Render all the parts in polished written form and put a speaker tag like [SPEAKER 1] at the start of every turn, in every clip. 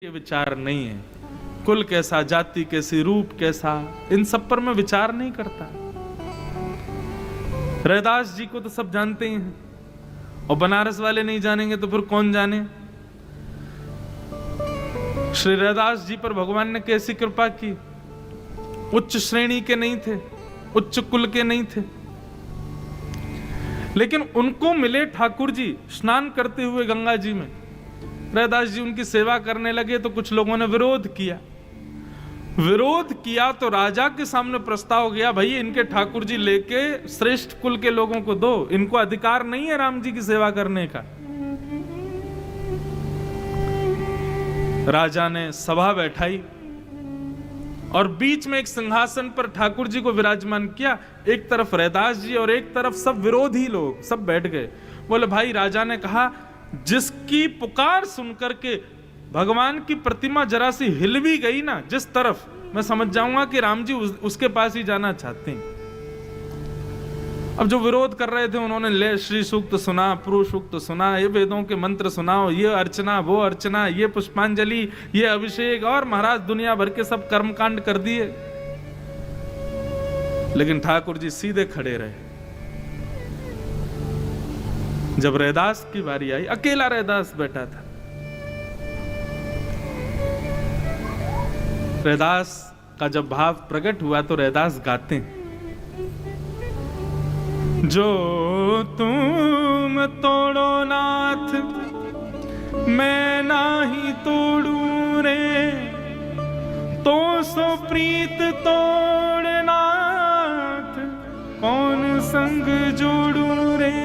[SPEAKER 1] ये विचार नहीं है। कुल कैसा, जाति कैसी, रूप कैसा, इन सब पर मैं विचार नहीं करता। रैदास जी को तो सब जानते ही हैं, और बनारस वाले नहीं जानेंगे तो फिर कौन जाने। श्री रैदास जी पर भगवान ने कैसी कृपा की। उच्च श्रेणी के नहीं थे, उच्च कुल के नहीं थे, लेकिन उनको मिले ठाकुर जी स्नान करते हुए गंगा जी में। रैदास जी उनकी सेवा करने लगे तो कुछ लोगों ने विरोध किया तो राजा के सामने प्रस्ताव गया, भाई इनके ठाकुर जी लेके श्रेष्ठ कुल के लोगों को दो, इनको अधिकार नहीं है राम जी की सेवा करने का। राजा ने सभा बैठाई और बीच में एक सिंहासन पर ठाकुर जी को विराजमान किया। एक तरफ रैदास जी और एक तरफ सब विरोधी लोग, सब बैठ गए। बोले भाई, राजा ने कहा जिसकी पुकार सुनकर के भगवान की प्रतिमा जरा सी हिल भी गई ना जिस तरफ, मैं समझ जाऊंगा कि राम जी उसके पास ही जाना चाहते हैं। अब जो विरोध कर रहे थे उन्होंने ले श्री सूक्त सुना, पुरुष सूक्त सुना, ये वेदों के मंत्र सुनाओ, ये अर्चना वो अर्चना, ये पुष्पांजलि, ये अभिषेक, और महाराज दुनिया भर के सब कर्मकांड कर दिए। लेकिन ठाकुर जी सीधे खड़े रहे। जब रैदास की बारी आई, अकेला रैदास बैठा था। रैदास का जब भाव प्रकट हुआ तो रैदास गाते हैं, जो तुम तोड़ो नाथ मैं नाही तोड़ू रे, तो सो प्रीत तोड़ नाथ कौन संग जोड़ू रे,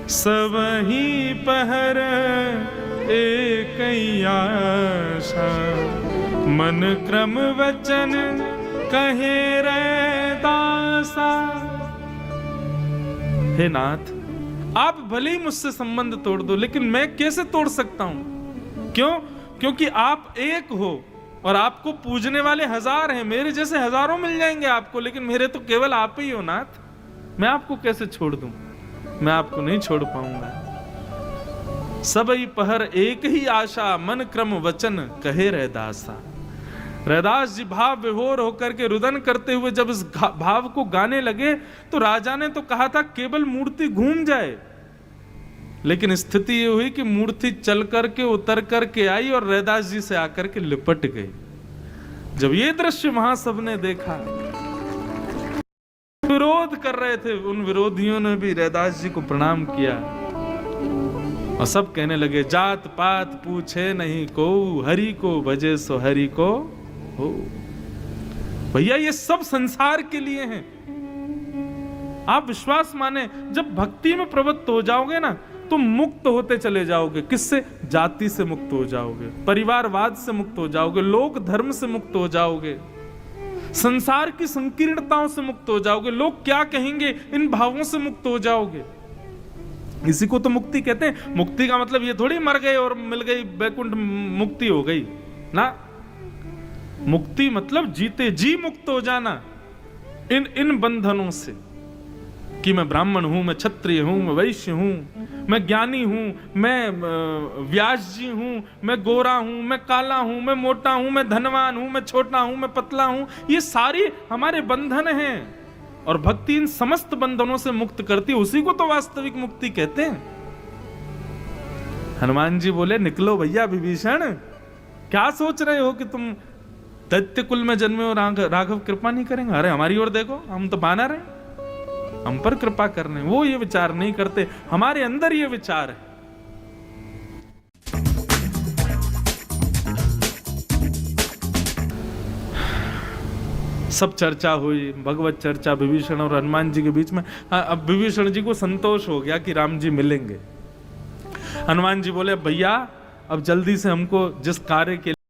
[SPEAKER 1] सब ही पहर एक आशा, मन क्रम वचन कहे रैदासा। हे नाथ, आप भले ही मुझसे संबंध तोड़ दो, लेकिन मैं कैसे तोड़ सकता हूं? क्यों? क्योंकि आप एक हो और आपको पूजने वाले हजार हैं। मेरे जैसे हजारों मिल जाएंगे आपको, लेकिन मेरे तो केवल आप ही हो नाथ। मैं आपको कैसे छोड़ दूं? मैं आपको नहीं छोड़ पाऊंगा। सबई पहर एक ही आशा, मन क्रम वचन कहे रैदासा। रैदास जी भाव विभोर होकर के रुदन करते हुए जब इस भाव को गाने लगे तो राजा ने तो कहा था केवल मूर्ति घूम जाए, लेकिन स्थिति ये हुई कि मूर्ति चल करके उतर करके आई और रैदास जी से आकर के लिपट गई। जब ये दृश्य वहां सबने देखा, विरोध कर रहे थे, उन विरोधियों ने भी रैदास जी को प्रणाम किया और सब कहने लगे, जात पात पूछे नहीं को, हरि को भजे सो हरि को हो। भैया ये सब संसार के लिए हैं। आप विश्वास माने, जब भक्ति में प्रवृत्त हो जाओगे ना तो मुक्त होते चले जाओगे। किससे? जाति से मुक्त हो जाओगे, परिवारवाद से मुक्त हो जाओगे, लोक धर्म से मुक्त हो जाओगे, संसार की संकीर्णताओं से मुक्त हो जाओगे, लोग क्या कहेंगे इन भावों से मुक्त हो जाओगे। इसी को तो मुक्ति कहते हैं। मुक्ति का मतलब ये थोड़ी मर गए और मिल गई वैकुंठ मुक्ति हो गई ना। मुक्ति मतलब जीते जी मुक्त हो जाना इन बंधनों से, कि मैं ब्राह्मण हूं, मैं क्षत्रिय हूं, मैं वैश्य हूं, मैं ज्ञानी हूं, मैं व्यास जी हूं, मैं गोरा हूं, मैं काला हूं, मैं मोटा हूं, मैं धनवान हूं, मैं छोटा हूं, मैं पतला हूं। ये सारी हमारे बंधन हैं और भक्ति इन समस्त बंधनों से मुक्त करती है। उसी को तो वास्तविक मुक्ति कहते हैं। हनुमान जी बोले, निकलो भैया विभीषण, क्या सोच रहे हो कि तुम दैत्य कुल में जन्मे हो, राघव कृपा नहीं करेंगे? अरे हमारी ओर देखो, हम तो बानर हैं, हम पर कृपा करने। वो ये विचार नहीं करते, हमारे अंदर ये विचार है। सब चर्चा हुई, भगवत चर्चा विभीषण और हनुमान जी के बीच में। अब विभीषण जी को संतोष हो गया कि राम जी मिलेंगे। हनुमान जी बोले, भैया अब जल्दी से हमको जिस कार्य के